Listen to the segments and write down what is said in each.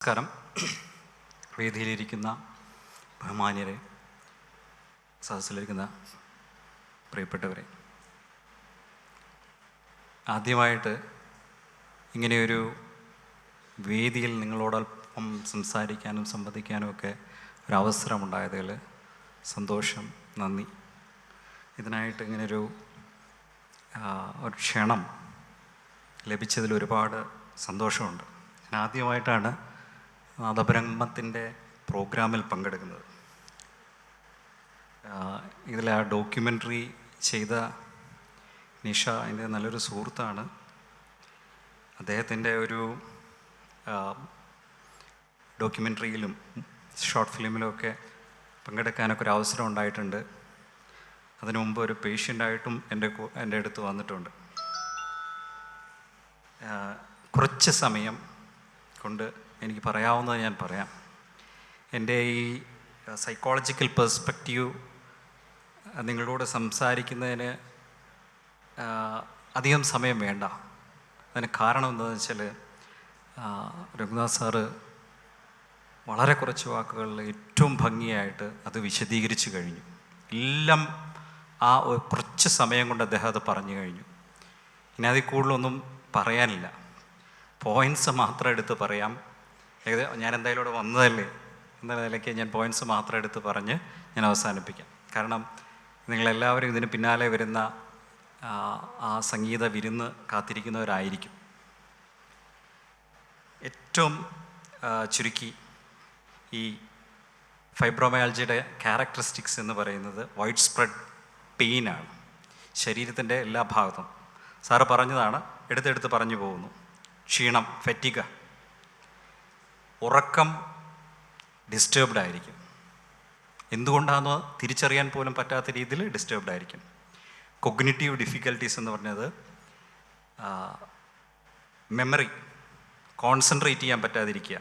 നമസ്കാരം. വേദിയിലിരിക്കുന്ന ബഹുമാന്യരെ, സദസ്സിലിരിക്കുന്ന പ്രിയപ്പെട്ടവരെ, ആദ്യമായിട്ട് ഇങ്ങനെയൊരു വേദിയിൽ നിങ്ങളോടൊപ്പം സംസാരിക്കാനും സംവദിക്കാനും ഒക്കെ ഒരവസരമുണ്ടായതിൽ സന്തോഷം, നന്ദി. ഇതിനായിട്ട് ഇങ്ങനൊരു ക്ഷണം ലഭിച്ചതിൽ ഒരുപാട് സന്തോഷമുണ്ട്. ഞാൻ ആദ്യമായിട്ടാണ് നാദബ്രഹ്മത്തിൻ്റെ പ്രോഗ്രാമിൽ പങ്കെടുക്കുന്നത്. ഇതിൽ ആ ഡോക്യുമെൻ്ററി ചെയ്ത നിഷ എൻ്റെ നല്ലൊരു സുഹൃത്താണ്. അദ്ദേഹത്തിൻ്റെ ഒരു ഡോക്യുമെൻ്ററിയിലും ഷോർട്ട് ഫിലിമിലുമൊക്കെ പങ്കെടുക്കാനൊക്കെ ഒരു അവസരം ഉണ്ടായിട്ടുണ്ട്. അതിനു മുമ്പ് ഒരു പേഷ്യൻ്റായിട്ടും എൻ്റെ അടുത്ത് വന്നിട്ടുണ്ട്. കുറച്ച് സമയം കൊണ്ട് എനിക്ക് പറയാവുന്നത് ഞാൻ പറയാം. എൻ്റെ ഈ സൈക്കോളജിക്കൽ പെർസ്പെക്റ്റീവ് നിങ്ങളോട് സംസാരിക്കുന്നതിന് അധികം സമയം വേണ്ട. അതിന് കാരണം എന്താണെന്ന് വെച്ചാൽ രഘുനാഥ് സാറ് വളരെ കുറച്ച് വാക്കുകളിൽ ഏറ്റവും ഭംഗിയായിട്ട് അത് വിശദീകരിച്ചു കഴിഞ്ഞു. എല്ലാം ആ കുറച്ച് സമയം കൊണ്ട് അദ്ദേഹം അത് പറഞ്ഞു കഴിഞ്ഞു. ഇനി അതിൽ കൂടുതലൊന്നും പറയാനില്ല. പോയിൻറ്റ്സ് മാത്രം എടുത്ത് പറയാം. ഞാൻ എന്തായാലും ഇവിടെ വന്നതല്ലേ എന്ന നിലയ്ക്ക് ഞാൻ പോയിൻറ്റ്സ് മാത്രം എടുത്ത് പറഞ്ഞ് ഞാൻ അവസാനിപ്പിക്കാം. കാരണം നിങ്ങളെല്ലാവരും ഇതിന് പിന്നാലെ വരുന്ന ആ സംഗീത വിരുന്ന് കാത്തിരിക്കുന്നവരായിരിക്കും. ഏറ്റവും ചുരുക്കി ഈ ഫൈബ്രോമയാൾജിയുടെ ക്യാരക്ടറിസ്റ്റിക്സ് എന്ന് പറയുന്നത് വൈഡ് സ്പ്രെഡ് പെയിനാണ്, ശരീരത്തിൻ്റെ എല്ലാ ഭാഗത്തും. സാറ് പറഞ്ഞതാണ്, എടുത്തെടുത്ത് പറഞ്ഞു പോകുന്നു. ക്ഷീണം, ഫെറ്റിക, ഉറക്കം ഡിസ്റ്റേബ്ഡ് ആയിരിക്കും. എന്തുകൊണ്ടാണെന്ന് തിരിച്ചറിയാൻ പോലും പറ്റാത്ത രീതിയിൽ ഡിസ്റ്റേബ്ഡ് ആയിരിക്കും. കൊഗ്നിറ്റീവ് ഡിഫിക്കൽട്ടീസ് എന്ന് പറഞ്ഞത് മെമ്മറി കോൺസെൻട്രേറ്റ് ചെയ്യാൻ പറ്റാതിരിക്കുക,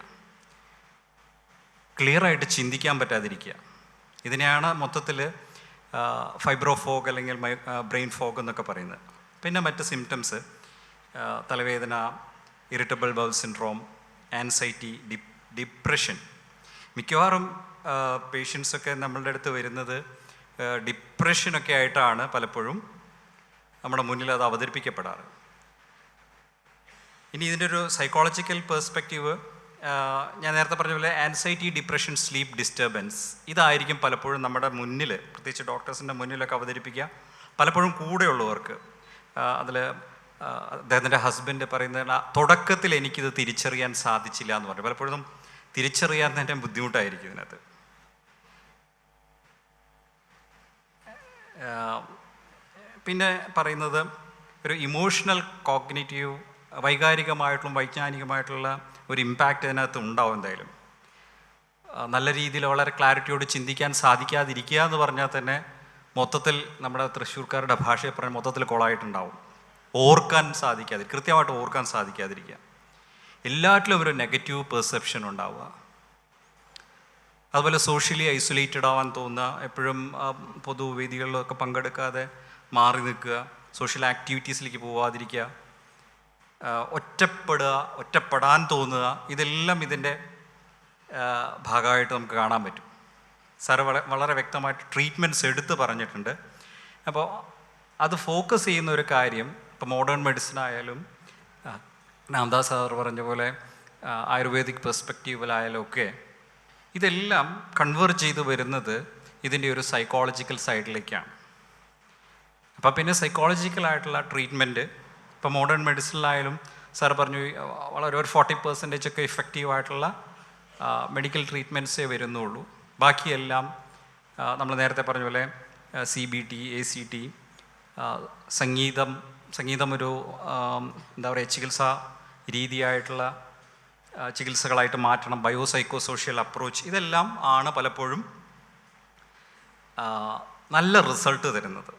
ക്ലിയറായിട്ട് ചിന്തിക്കാൻ പറ്റാതിരിക്കുക. ഇതിനെയാണ് മൊത്തത്തിൽ ഫൈബ്രോഫോഗ് അല്ലെങ്കിൽ ബ്രെയിൻ ഫോഗ് എന്നൊക്കെ പറയുന്നത്. പിന്നെ മറ്റ് സിംറ്റംസ് തലവേദന, irritable bowl syndrome, anxiety, depression. മിക്കവാറും പേഷ്യൻസൊക്കെ നമ്മളുടെ അടുത്ത് വരുന്നത് ഡിപ്രഷനൊക്കെ ആയിട്ടാണ് പലപ്പോഴും നമ്മുടെ മുന്നിൽ അത് അവതരിപ്പിക്കപ്പെടാറ്. ഇനി ഇതിൻ്റെ ഒരു സൈക്കോളജിക്കൽ പെർസ്പെക്റ്റീവ്, ഞാൻ നേരത്തെ പറഞ്ഞ പോലെ ആൻസൈറ്റി, ഡിപ്രഷൻ, സ്ലീപ്പ് ഡിസ്റ്റർബൻസ്, ഇതായിരിക്കും പലപ്പോഴും നമ്മുടെ മുന്നിൽ, പ്രത്യേകിച്ച് ഡോക്ടേഴ്സിൻ്റെ മുന്നിലൊക്കെ അവതരിപ്പിക്കുക. പലപ്പോഴും കൂടെയുള്ളവർക്ക്, അതിൽ അദ്ദേഹത്തിൻ്റെ ഹസ്ബൻഡ് പറയുന്ന തുടക്കത്തിൽ എനിക്കിത് തിരിച്ചറിയാൻ സാധിച്ചില്ല എന്ന് പറഞ്ഞു. പലപ്പോഴും തിരിച്ചറിയാൻ തന്നെ ബുദ്ധിമുട്ടായിരിക്കും ഇതിനകത്ത്. പിന്നെ പറയുന്നത് ഒരു ഇമോഷണൽ കോഗ്നിറ്റീവ്, വൈകാരികമായിട്ടുള്ള വൈജ്ഞാനികമായിട്ടുള്ള ഒരു ഇമ്പാക്റ്റ് അതിനകത്ത് ഉണ്ടാവും. എന്തായാലും നല്ല രീതിയിൽ വളരെ ക്ലാരിറ്റിയോട് ചിന്തിക്കാൻ സാധിക്കാതിരിക്കുക എന്ന് പറഞ്ഞാൽ തന്നെ മൊത്തത്തിൽ നമ്മുടെ തൃശ്ശൂർക്കാരുടെ ഭാഷയെ പറഞ്ഞാൽ മൊത്തത്തിൽ കൊളായിട്ടുണ്ടാവും. ഓർക്കാൻ സാധിക്കാതെ, കൃത്യമായിട്ട് ഓർക്കാൻ സാധിക്കാതിരിക്കുക, എല്ലാറ്റിലും ഒരു നെഗറ്റീവ് പെർസെപ്ഷൻ ഉണ്ടാവുക. അതുപോലെ സോഷ്യലി ഐസൊലേറ്റഡ് ആവാൻ തോന്നുക, എപ്പോഴും പൊതുവേദികളിലൊക്കെ പങ്കെടുക്കാതെ മാറി നിൽക്കുക, സോഷ്യൽ ആക്ടിവിറ്റീസിലേക്ക് പോവാതിരിക്കുക, ഒറ്റപ്പെടാൻ തോന്നുക. ഇതെല്ലാം ഇതിൻ്റെ ഭാഗമായിട്ട് നമുക്ക് കാണാൻ പറ്റും. സാറ് വളരെ വ്യക്തമായിട്ട് ട്രീറ്റ്മെൻറ്റ്സ് എടുത്ത് പറഞ്ഞിട്ടുണ്ട്. അപ്പോൾ അത് ഫോക്കസ് ചെയ്യുന്ന ഒരു കാര്യം, ഇപ്പോൾ മോഡേൺ മെഡിസിൻ ആയാലും രാംദാസ് സാർ പറഞ്ഞ പോലെ ആയുർവേദിക് പെർസ്പെക്റ്റീവിലായാലും ഒക്കെ ഇതെല്ലാം കൺവേർട്ട് ചെയ്ത് വരുന്നത് ഇതിൻ്റെ ഒരു സൈക്കോളജിക്കൽ സൈഡിലേക്കാണ്. അപ്പോൾ പിന്നെ സൈക്കോളജിക്കലായിട്ടുള്ള ട്രീറ്റ്മെൻറ്റ്, ഇപ്പോൾ മോഡേൺ മെഡിസിനിലായാലും സാർ പറഞ്ഞു വളരെ ഒരു 40% ഒക്കെ ഇഫക്റ്റീവായിട്ടുള്ള മെഡിക്കൽ ട്രീറ്റ്മെൻറ്റ്സേ വരുന്നുള്ളൂ. ബാക്കിയെല്ലാം നമ്മൾ നേരത്തെ പറഞ്ഞ പോലെ CBT, ACT, സംഗീതം ഒരു എന്താ പറയുക ചികിത്സാ രീതിയായിട്ടുള്ള ചികിത്സകളായിട്ട് മാറ്റണം, ബയോസൈക്കോ സോഷ്യൽ അപ്രോച്ച്, ഇതെല്ലാം ആണ് പലപ്പോഴും നല്ല റിസൾട്ട് തരുന്നത്.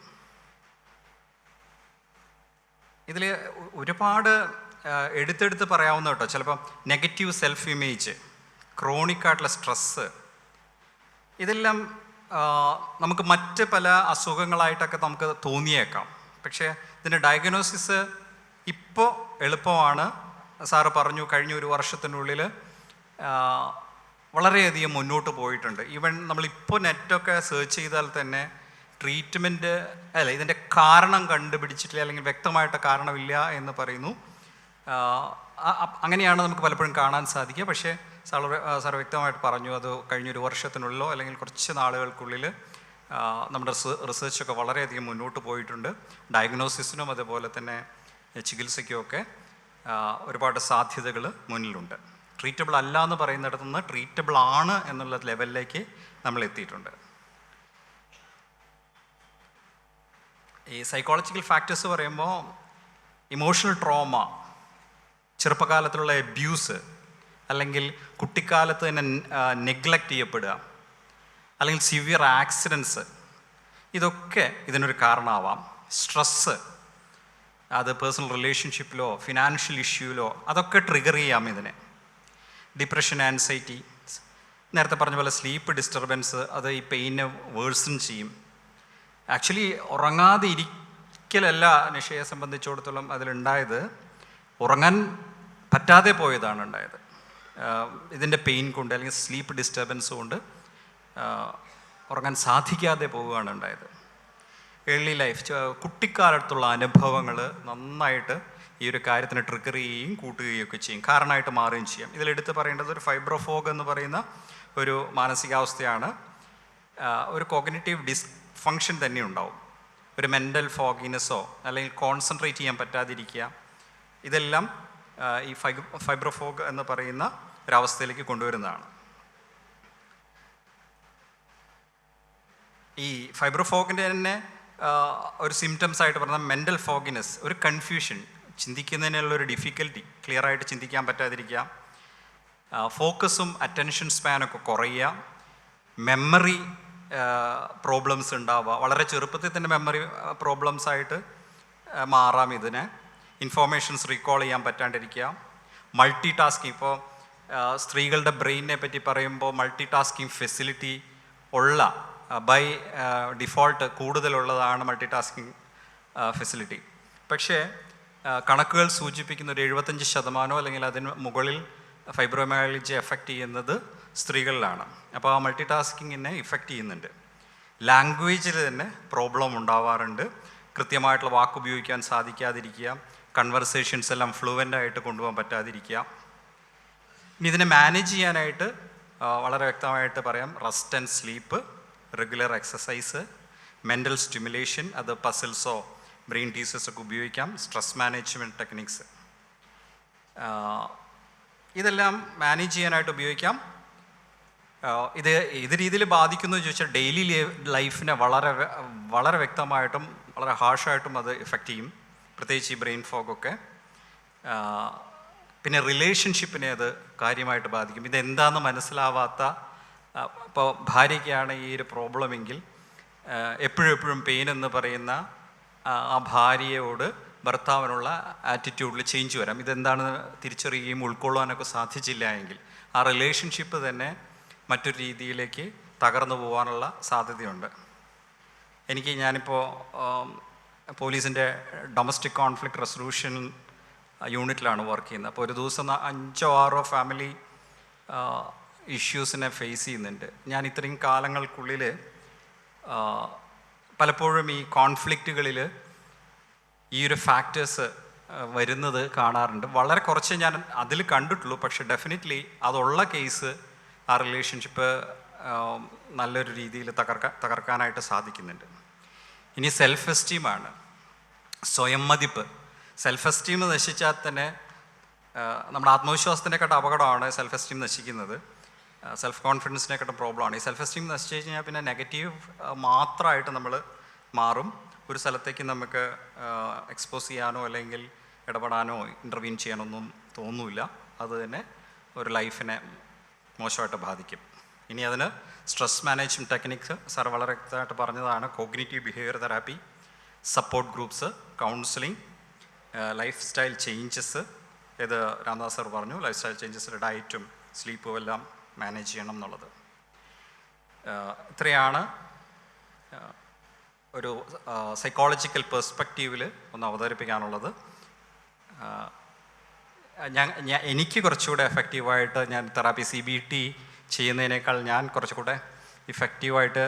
ഇതിൽ ഒരുപാട് എടുത്തെടുത്ത് പറയാവുന്ന കേട്ടോ. ചിലപ്പോൾ നെഗറ്റീവ് സെൽഫ് ഇമേജ്, ക്രോണിക്കായിട്ടുള്ള സ്ട്രെസ്സ്, ഇതെല്ലാം നമുക്ക് മറ്റ് പല അസുഖങ്ങളായിട്ടൊക്കെ നമുക്ക് തോന്നിയേക്കാം. പക്ഷേ ഇതിൻ്റെ ഡയഗ്നോസിസ് ഇപ്പോൾ എളുപ്പമാണ്. സാറ് പറഞ്ഞു കഴിഞ്ഞ ഒരു വർഷത്തിനുള്ളിൽ വളരെയധികം മുന്നോട്ട് പോയിട്ടുണ്ട്. ഈവൻ നമ്മളിപ്പോൾ നെറ്റൊക്കെ സെർച്ച് ചെയ്താൽ തന്നെ ട്രീറ്റ്മെൻറ്റ് ഇതിൻ്റെ കാരണം കണ്ടുപിടിച്ചിട്ടില്ല, അല്ലെങ്കിൽ വ്യക്തമായിട്ട് കാരണമില്ല എന്ന് പറയുന്നു. അങ്ങനെയാണ് നമുക്ക് പലപ്പോഴും കാണാൻ സാധിക്കുക. പക്ഷേ സാർ വ്യക്തമായിട്ട് പറഞ്ഞു, അത് കഴിഞ്ഞൊരു വർഷത്തിനുള്ളിലോ അല്ലെങ്കിൽ കുറച്ച് നാളുകൾക്കുള്ളിൽ നമ്മുടെ റിസർച്ചൊക്കെ വളരെയധികം മുന്നോട്ട് പോയിട്ടുണ്ട്. ഡയഗ്നോസിസിനും അതുപോലെ തന്നെ ചികിത്സയ്ക്കുമൊക്കെ ഒരുപാട് സാധ്യതകൾ മുന്നിലുണ്ട്. ട്രീറ്റബിൾ അല്ല എന്ന് പറയുന്നിടത്തു നിന്ന് ട്രീറ്റബിൾ ആണ് എന്നുള്ള ലെവലിലേക്ക് നമ്മൾ എത്തിയിട്ടുണ്ട്. ഈ സൈക്കോളജിക്കൽ ഫാക്ടേഴ്സ് പറയുമ്പോൾ ഇമോഷണൽ ട്രോമ, ചെറുപ്പകാലത്തിലുള്ള അബ്യൂസ്, അല്ലെങ്കിൽ കുട്ടിക്കാലത്ത് തന്നെ നെഗ്ലക്റ്റ് ചെയ്യപ്പെടുക, അല്ലെങ്കിൽ സിവിയർ ആക്സിഡൻസ്, ഇതൊക്കെ ഇതിനൊരു കാരണമാവാം. സ്ട്രെസ്സ്, അത് പേഴ്സണൽ റിലേഷൻഷിപ്പിലോ ഫിനാൻഷ്യൽ ഇഷ്യൂവിലോ അതൊക്കെ ട്രിഗർ ചെയ്യാം ഇതിനെ. ഡിപ്രഷൻ, ആൻസൈറ്റി, നേരത്തെ പറഞ്ഞ പോലെ സ്ലീപ്പ് ഡിസ്റ്റർബൻസ്, അത് ഈ പെയിനെ വേഴ്സൺ ചെയ്യും. ആക്ച്വലി ഉറങ്ങാതെ ഇരിക്കലല്ല നിഷയെ സംബന്ധിച്ചിടത്തോളം അതിലുണ്ടായത്, ഉറങ്ങാൻ പറ്റാതെ പോയതാണ് ഉണ്ടായത്. ഇതിൻ്റെ പെയിൻ കൊണ്ട് അല്ലെങ്കിൽ സ്ലീപ്പ് ഡിസ്റ്റർബൻസ് കൊണ്ട് ഉറങ്ങാൻ സാധിക്കാതെ പോവുകയാണ് ഉണ്ടായത്. ഏർലി ലൈഫ്, കുട്ടിക്കാലത്തുള്ള അനുഭവങ്ങൾ നന്നായിട്ട് ഈ ഒരു കാര്യത്തിന് ട്രിഗർ ചെയ്യുകയും കൂട്ടുകയും ഒക്കെ ചെയ്യും, കാരണമായിട്ട് മാറുകയും ചെയ്യാം. ഇതിലെടുത്ത് പറയേണ്ടത് ഒരു ഫൈബ്രോഫോഗ് എന്ന് പറയുന്ന ഒരു മാനസികാവസ്ഥയാണ്. ഒരു കോഗ്നിറ്റീവ് ഡിസ്ഫങ്ഷൻ തന്നെ ഉണ്ടാവും. ഒരു മെൻ്റൽ ഫോഗിനെസ്സോ അല്ലെങ്കിൽ കോൺസെൻട്രേറ്റ് ചെയ്യാൻ പറ്റാതിരിക്കുക, ഇതെല്ലാം ഈ ഫൈബ്രോഫോഗ് എന്ന് പറയുന്ന ഒരവസ്ഥയിലേക്ക് കൊണ്ടുവരുന്നതാണ്. ഈ ഫൈബ്രോഫോഗിൻ്റെ തന്നെ ഒരു സിംറ്റംസ് ആയിട്ട് പറഞ്ഞാൽ മെൻ്റൽ ഫോഗിനെസ്, ഒരു കൺഫ്യൂഷൻ, ചിന്തിക്കുന്നതിനുള്ളൊരു ഡിഫിക്കൽറ്റി, ക്ലിയറായിട്ട് ചിന്തിക്കാൻ പറ്റാതിരിക്കുക, ഫോക്കസും അറ്റൻഷൻ സ്പാനൊക്കെ കുറയുക, മെമ്മറി പ്രോബ്ലംസ് ഉണ്ടാവുക, വളരെ ചെറുപ്പത്തിൽ തന്നെ മെമ്മറി പ്രോബ്ലംസ് ആയിട്ട് മാറാം ഇതിന്. ഇൻഫോർമേഷൻസ് റീകോൾ ചെയ്യാൻ പറ്റാണ്ടിരിക്കുക, മൾട്ടി ടാസ്കിങ്. ഇപ്പോൾ സ്ത്രീകളുടെ ബ്രെയിനിനെ പറ്റി പറയുമ്പോൾ മൾട്ടി ടാസ്കിങ് ഫെസിലിറ്റി ഉള്ള, ബൈ ഡിഫോൾട്ട് കൂടുതലുള്ളതാണ് മൾട്ടി ടാസ്കിങ് ഫെസിലിറ്റി. പക്ഷേ കണക്കുകൾ സൂചിപ്പിക്കുന്ന ഒരു 75% അല്ലെങ്കിൽ അതിന് മുകളിൽ ഫൈബ്രോമയാലജി എഫക്റ്റ് ചെയ്യുന്നത് സ്ത്രീകളിലാണ്. അപ്പോൾ ആ മൾട്ടി ടാസ്കിങ്ങിനെ ഇഫക്റ്റ് ചെയ്യുന്നുണ്ട്. ലാംഗ്വേജിൽ തന്നെ പ്രോബ്ലം ഉണ്ടാവാറുണ്ട്. കൃത്യമായിട്ടുള്ള വാക്ക് ഉപയോഗിക്കാൻ സാധിക്കാതിരിക്കുക, കൺവെർസേഷൻസ് എല്ലാം ഫ്ലുവൻ്റായിട്ട് കൊണ്ടുപോകാൻ പറ്റാതിരിക്കുക. ഇനി ഇതിനെ മാനേജ് ചെയ്യാനായിട്ട് വളരെ വ്യക്തമായിട്ട് പറയാം, rest and sleep, regular exercise, mental stimulation, അത് പസിൽസോ ബ്രെയിൻ ടീസേഴ്സൊക്കെ ഉപയോഗിക്കാം, സ്ട്രെസ് മാനേജ്മെൻറ്റ് ടെക്നിക്സ്, ഇതെല്ലാം മാനേജ് ചെയ്യാനായിട്ട് ഉപയോഗിക്കാം. ഇത് ഏത് രീതിയിൽ ബാധിക്കുന്നു എന്ന് ചോദിച്ചാൽ ഡെയിലി ലൈഫിനെ വളരെ വളരെ വ്യക്തമായിട്ടും വളരെ ഹാർഷായിട്ടും അത് എഫക്റ്റ് ചെയ്യും, പ്രത്യേകിച്ച് ഈ ബ്രെയിൻ ഫോഗൊക്കെ. പിന്നെ റിലേഷൻഷിപ്പിനെ അത് കാര്യമായിട്ട് ബാധിക്കും. ഇതെന്താണെന്ന് മനസ്സിലാവാത്ത, ഇപ്പോൾ ഭാര്യയ്ക്കാണ് ഈ ഒരു പ്രോബ്ലമെങ്കിൽ എപ്പോഴും പെയിൻ എന്ന് പറയുന്ന ആ ഭാര്യയോട് ഭർത്താവിനുള്ള ആറ്റിറ്റ്യൂഡിൽ ചേഞ്ച് വരാം. ഇതെന്താണെന്ന് തിരിച്ചറിയുകയും ഉൾക്കൊള്ളാനൊക്കെ സാധിച്ചില്ല എങ്കിൽ ആ റിലേഷൻഷിപ്പ് തന്നെ മറ്റൊരു രീതിയിലേക്ക് തകർന്നു പോകാനുള്ള സാധ്യതയുണ്ട്. ഞാനിപ്പോൾ പോലീസിൻ്റെ ഡൊമസ്റ്റിക് കോൺഫ്ലിക്റ്റ് റെസൊല്യൂഷൻ യൂണിറ്റിലാണ് വർക്ക് ചെയ്യുന്നത്. അപ്പോൾ ഒരു ദിവസം 5-6 ഫാമിലി ഇഷ്യൂസിനെ ഫേസ് ചെയ്യുന്നുണ്ട്. ഞാൻ ഇത്രയും കാലങ്ങൾക്കുള്ളിൽ പലപ്പോഴും ഈ കോൺഫ്ലിക്റ്റുകളിൽ ഈ ഒരു ഫാക്ടേഴ്സ് വരുന്നത് കാണാറുണ്ട്. വളരെ കുറച്ച് ഞാൻ അതിൽ കണ്ടിട്ടുള്ളൂ, പക്ഷെ ഡെഫിനറ്റ്ലി അതുള്ള കേസ് ആ റിലേഷൻഷിപ്പ് നല്ലൊരു രീതിയിൽ തകർക്കാനായിട്ട് സാധിക്കുന്നുണ്ട്. ഇനി സെൽഫ് എസ്റ്റീമാണ്, സ്വയം മതിപ്പ്. സെൽഫ് എസ്റ്റീം നശിച്ചാൽ തന്നെ നമ്മുടെ ആത്മവിശ്വാസത്തിനെക്കാട്ടും അപകടമാണ് സെൽഫ് എസ്റ്റീം നശിക്കുന്നത്. സെൽഫ് കോൺഫിഡൻസിനെക്കാട്ടും പ്രോബ്ലമാണ്. ഈ സെൽഫ് എസ്റ്റീം നശിച്ചു കഴിഞ്ഞാൽ പിന്നെ നെഗറ്റീവ് മാത്രമായിട്ട് നമ്മൾ മാറും. ഒരു സ്ഥലത്തേക്ക് നമുക്ക് എക്സ്പോസ് ചെയ്യാനോ അല്ലെങ്കിൽ ഇടപെടാനോ ഇൻ്റർവീൻ ചെയ്യാനൊന്നും തോന്നില്ല. അത് തന്നെ ഒരു ലൈഫിനെ മോശമായിട്ട് ബാധിക്കും. ഇനി അതിന് സ്ട്രെസ് മാനേജ്മെൻറ്റ് ടെക്നിക്സ് സാർ വളരെ വ്യക്തമായിട്ട് പറഞ്ഞതാണ്. Cognitive behaviour therapy, support groups, counselling, life style changes. ഇത് രാംദാസ് സാർ പറഞ്ഞു, ലൈഫ് സ്റ്റൈൽ ചേഞ്ചസിൽ ഡയറ്റും സ്ലീപ്പും എല്ലാം മാനേജ് ചെയ്യണം എന്നുള്ളത്. ഇത്രയാണ് ഒരു സൈക്കോളജിക്കൽ പെർസ്പെക്റ്റീവിൽ ഒന്ന് അവതരിപ്പിക്കാനുള്ളത്. എനിക്ക് കുറച്ചുകൂടെ എഫക്റ്റീവായിട്ട് ഞാൻ തെറാപ്പി CBT ചെയ്യുന്നതിനേക്കാൾ ഞാൻ കുറച്ചുകൂടെ ഇഫക്റ്റീവായിട്ട്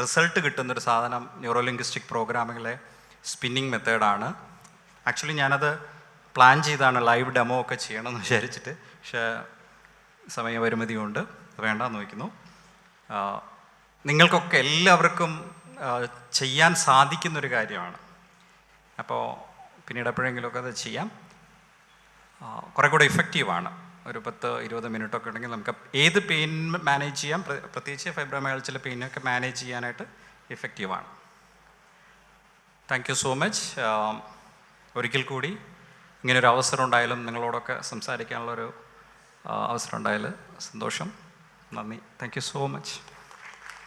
റിസൾട്ട് കിട്ടുന്നൊരു സാധനം ന്യൂറോ ലിംഗ്വിസ്റ്റിക് പ്രോഗ്രാമിങ്ങിലെ സ്പിന്നിങ് മെത്തേഡാണ്. ആക്ച്വലി ഞാനത് പ്ലാൻ ചെയ്താണ് ലൈവ് ഡെമോ ഒക്കെ ചെയ്യണമെന്ന് വിചാരിച്ചിട്ട്, പക്ഷേ സമയപരിമിതി കൊണ്ട് വേണ്ടെന്ന് വയ്ക്കുന്നു. നിങ്ങൾക്കൊക്കെ എല്ലാവർക്കും ചെയ്യാൻ സാധിക്കുന്നൊരു കാര്യമാണ്. അപ്പോൾ പിന്നീട് എപ്പോഴെങ്കിലുമൊക്കെ അത് ചെയ്യാം. കുറേ കൂടെ ഇഫക്റ്റീവാണ്. ഒരു 10-20 മിനിറ്റൊക്കെ ഉണ്ടെങ്കിൽ നമുക്ക് ഏത് പെയിൻ മാനേജ് ചെയ്യാം, പ്രത്യേകിച്ച് ഫൈബ്രോമയാൾജിയിലെ പെയിനൊക്കെ മാനേജ് ചെയ്യാനായിട്ട് ഇഫക്റ്റീവാണ്. Thank you so much. ഒരിക്കൽ കൂടി ഇങ്ങനൊരു അവസരം ഉണ്ടായാലും നിങ്ങളോടൊക്കെ സംസാരിക്കാനുള്ളൊരു അവസരം ഉണ്ടായാൽ സന്തോഷം. നന്ദി. Thank you so much.